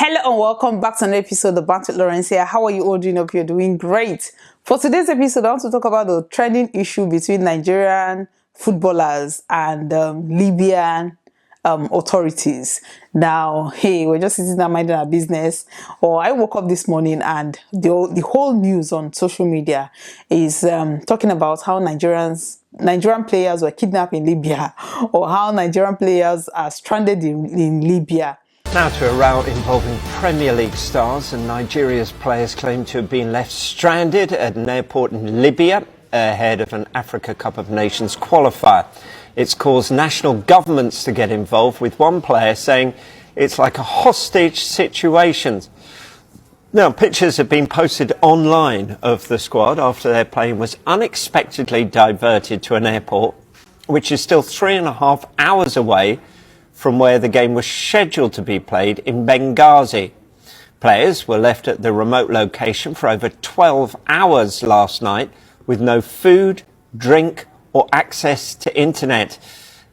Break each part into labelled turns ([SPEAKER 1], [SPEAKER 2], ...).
[SPEAKER 1] Hello and welcome back to another episode of Bantz with Lawrencia. How are you all doing? Hope you're doing great. For today's episode, I want to talk about the trending issue between Nigerian footballers and Libyan authorities. Now, hey, we're just sitting there minding our business. Or I woke up this morning and the whole news on social media is talking about how Nigerian players were kidnapped in Libya, or how Nigerian players are stranded in Libya.
[SPEAKER 2] Now to a row involving Premier League stars, and Nigeria's players claim to have been left stranded at an airport in Libya ahead of an Africa Cup of Nations qualifier. It's caused national governments to get involved, with one player saying it's like a hostage situation. Now, pictures have been posted online of the squad after their plane was unexpectedly diverted to an airport, which is still 3.5 hours away from where the game was scheduled to be played in Benghazi. Players were left at the remote location for over 12 hours last night with no food, drink or access to internet.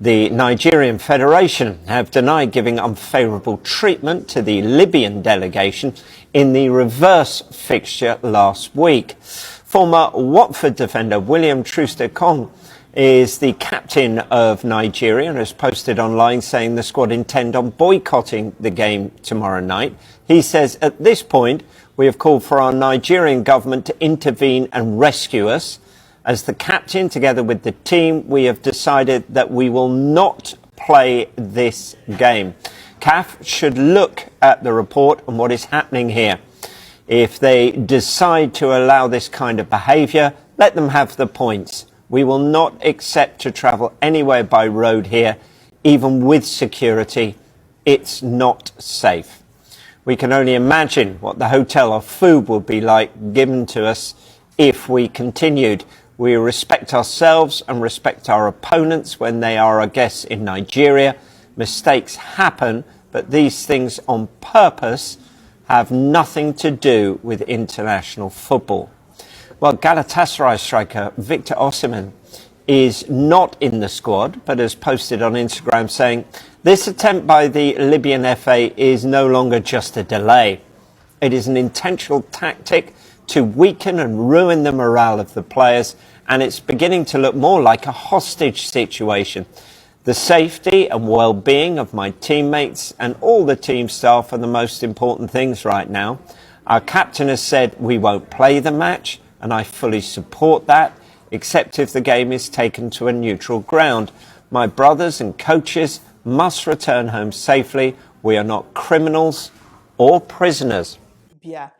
[SPEAKER 2] The Nigerian Federation have denied giving unfavourable treatment to the Libyan delegation in the reverse fixture last week. Former Watford defender William Troost-Ekong is the captain of Nigeria and has posted online saying the squad intend on boycotting the game tomorrow night. He says, at this point, we have called for our Nigerian government to intervene and rescue us. As the captain, together with the team, we have decided that we will not play this game. CAF should look at the report and what is happening here. If they decide to allow this kind of behaviour, let them have the points. We will not accept to travel anywhere by road here, even with security. It's not safe. We can only imagine what the hotel or food would be like given to us if we continued. We respect ourselves and respect our opponents when they are our guests in Nigeria. Mistakes happen, but these things on purpose have nothing to do with international football. Well, Galatasaray striker Victor Osimhen is not in the squad, but has posted on Instagram saying, this attempt by the Libyan FA is no longer just a delay. It is an intentional tactic to weaken and ruin the morale of the players, and it's beginning to look more like a hostage situation. The safety and well-being of my teammates and all the team staff are the most important things right now. Our captain has said we won't play the match, and I fully support that, except if the game is taken to a neutral ground. My brothers and coaches must return home safely. We are not criminals or prisoners.
[SPEAKER 1] Yeah.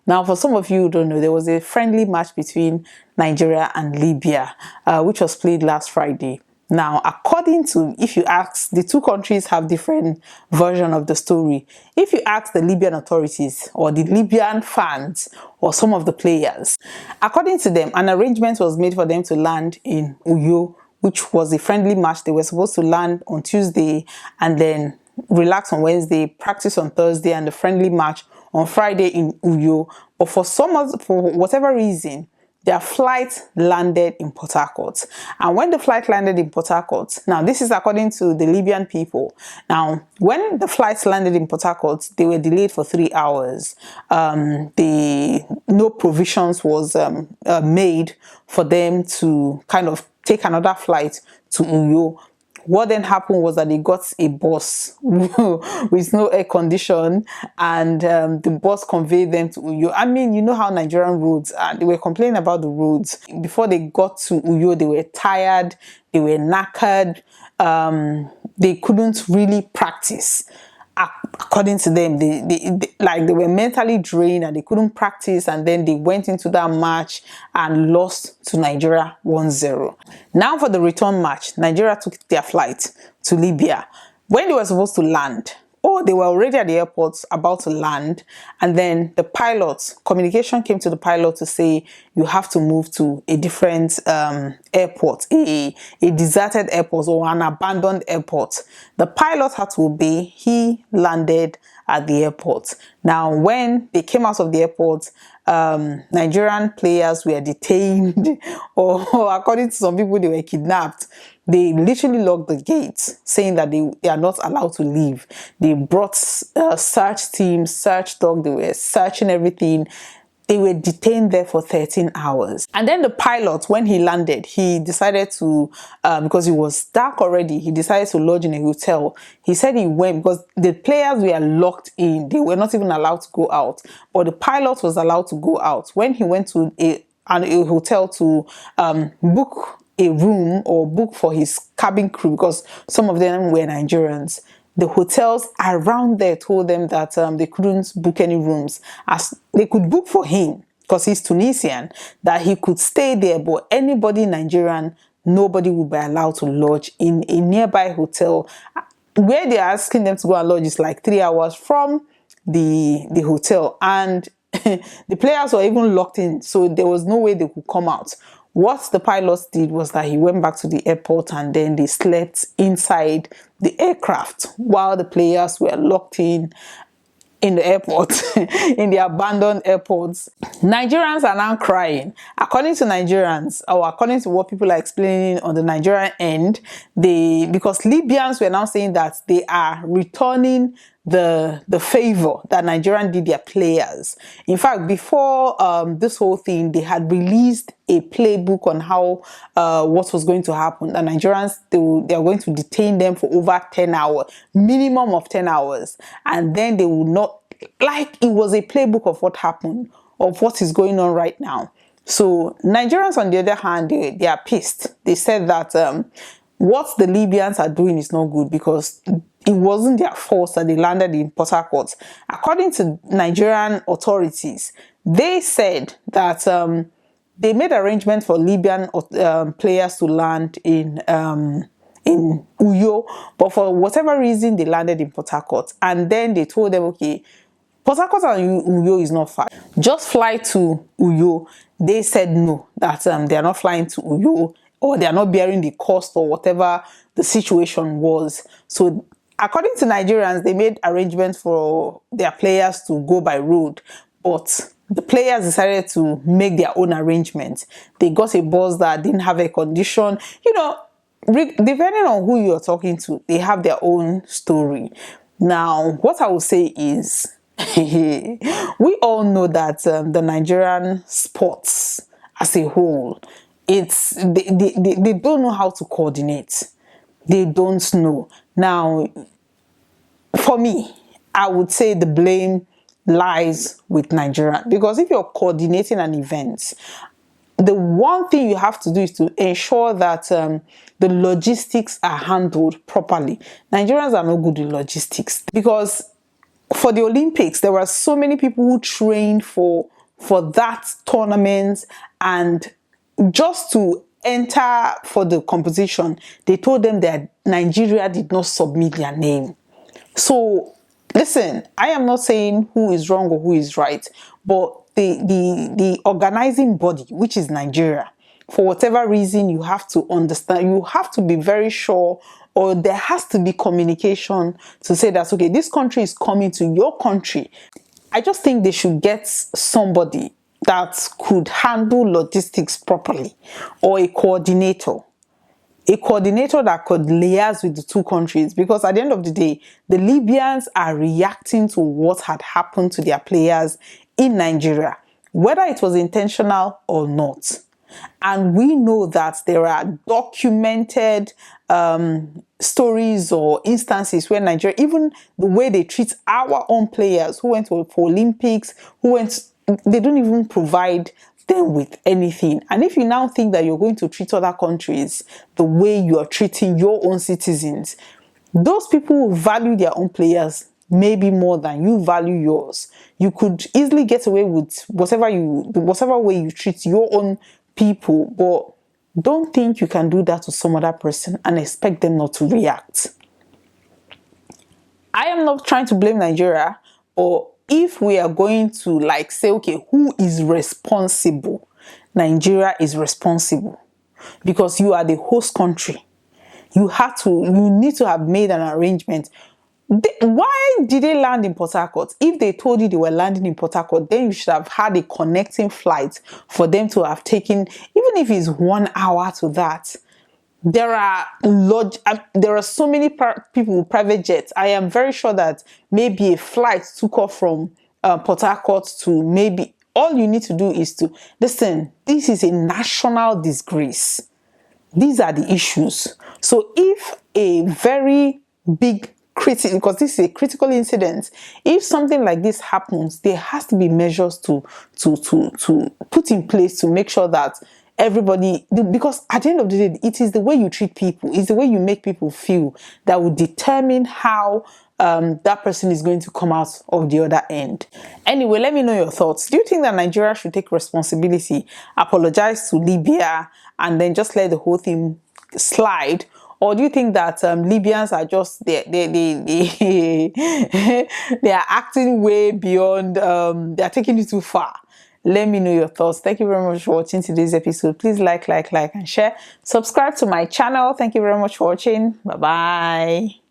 [SPEAKER 1] Now, for some of you who don't know, there was a friendly match between Nigeria and Libya, which was played last Friday. Now, according to, if you ask, the two countries have different version of the story. If you ask the Libyan authorities or the Libyan fans or some of the players, according to them, an arrangement was made for them to land in Uyo, which was a friendly match. They were supposed to land on Tuesday and then relax on Wednesday, practice on Thursday, and the friendly match on Friday in Uyo. But for whatever reason, their flight landed in Port Harcourt. And when the flight landed in Port Harcourt, now this is according to the Libyan people. Now, when the flights landed in Port Harcourt, they were delayed for 3 hours. No provisions was made for them to kind of take another flight to Uyo. What then happened was that they got a bus with no air condition, and the bus conveyed them to Uyo. I mean, you know how Nigerian roads are. They were complaining about the roads. Before they got to Uyo, they were tired, they were knackered, they couldn't really practice. According to them, they were mentally drained and they couldn't practice, and then they went into that match and lost to Nigeria 1-0. Now for the return match, Nigeria took their flight to Libya. When they were supposed to land, or they were already at the airport about to land, and then the pilot, communication came to the pilot to say you have to move to a different airport, a deserted airport or an abandoned airport. The pilot had to obey. He landed at the airport. Now, when they came out of the airport, Nigerian players were detained, or according to some people, they were kidnapped. They literally locked the gates, saying that they are not allowed to leave. They brought search teams, search dog. They were searching everything. They were detained there for 13 hours. And then the pilot, when he landed, he decided to, because it was dark already, he decided to lodge in a hotel. He said he went because the players were locked in. They were not even allowed to go out. But the pilot was allowed to go out. When he went to a hotel to book a room or book for his cabin crew, because some of them were Nigerians, the hotels around there told them that they couldn't book any rooms, as they could book for him because he's Tunisian, that he could stay there, but anybody Nigerian, nobody would be allowed to lodge in a nearby hotel where they're asking them to go and lodge is like 3 hours from the hotel, and the players were even locked in, so there was no way they could come out. What the pilots did was that he went back to the airport and then they slept inside the aircraft while the players were locked in the airport, in the abandoned airports. Nigerians are now crying. According to Nigerians, or according to what people are explaining on the Nigerian end, because Libyans were now saying that they are returning the favor that Nigerian did their players. In fact, before this whole thing, they had released a playbook on how what was going to happen. The Nigerians, they are going to detain them for over 10 hours, minimum of 10 hours, and then they will not, like it was a playbook of what happened, of what is going on right now. So Nigerians, on the other hand, they are pissed. They said that what the Libyans are doing is not good because it wasn't their fault that they landed in Port Harcourt. According to Nigerian authorities, they said that they made arrangements for Libyan players to land in Uyo, but for whatever reason they landed in Port Harcourt, and then they told them, okay, Port Harcourt and Uyo is not far, just fly to Uyo. They said no, that they are not flying to Uyo, or they are not bearing the cost, or whatever the situation was. So according to Nigerians, they made arrangements for their players to go by road, but the players decided to make their own arrangements. They got a bus that didn't have air condition. You know, depending on who you're talking to, they have their own story. Now, what I will say is, we all know that the Nigerian sports as a whole, they don't know how to coordinate. They don't know. Now, for me, I would say the blame lies with Nigeria, because if you're coordinating an event, the one thing you have to do is to ensure that the logistics are handled properly. Nigerians are not good in logistics, because for the Olympics, there were so many people who trained for that tournament, and just to enter for the competition, they told them that Nigeria did not submit their name. So listen, I am not saying who is wrong or who is right, but the organizing body, which is Nigeria, for whatever reason, you have to understand, you have to be very sure, or there has to be communication to say that, okay, this country is coming to your country. I just think they should get somebody that could handle logistics properly, or a coordinator that could liaise with the two countries, because at the end of the day, the Libyans are reacting to what had happened to their players in Nigeria, whether it was intentional or not. And we know that there are documented stories or instances where Nigeria, even the way they treat our own players who went for Olympics, they don't even provide them with anything. And if you now think that you're going to treat other countries the way you are treating your own citizens, those people who value their own players maybe more than you value yours. You could easily get away with whatever way you treat your own people, but don't think you can do that to some other person and expect them not to react. I am not trying to blame Nigeria, or if we are going to say, okay, who is responsible? Nigeria is responsible, because you are the host country. You need to have made an arrangement. Why did they land in Port Harcourt? If they told you they were landing in Port Harcourt, then you should have had a connecting flight for them to have taken, even if it's 1 hour to that. There are so many people with private jets. I am very sure that maybe a flight took off from Port Harcourt to maybe. All you need to do is to listen. This is a national disgrace. These are the issues. So if a very big because this is a critical incident, if something like this happens, there has to be measures to put in place to make sure that everybody, because at the end of the day, it is the way you treat people, it's the way you make people feel that will determine how that person is going to come out of the other end. Anyway, let me know your thoughts. Do you think that Nigeria should take responsibility, apologize to Libya, and then just let the whole thing slide? Or do you think that Libyans are just they are acting way beyond, they are taking it too far? Let me know your thoughts. Thank you very much for watching today's episode. Please like and share. Subscribe to my channel. Thank you very much for watching. Bye bye.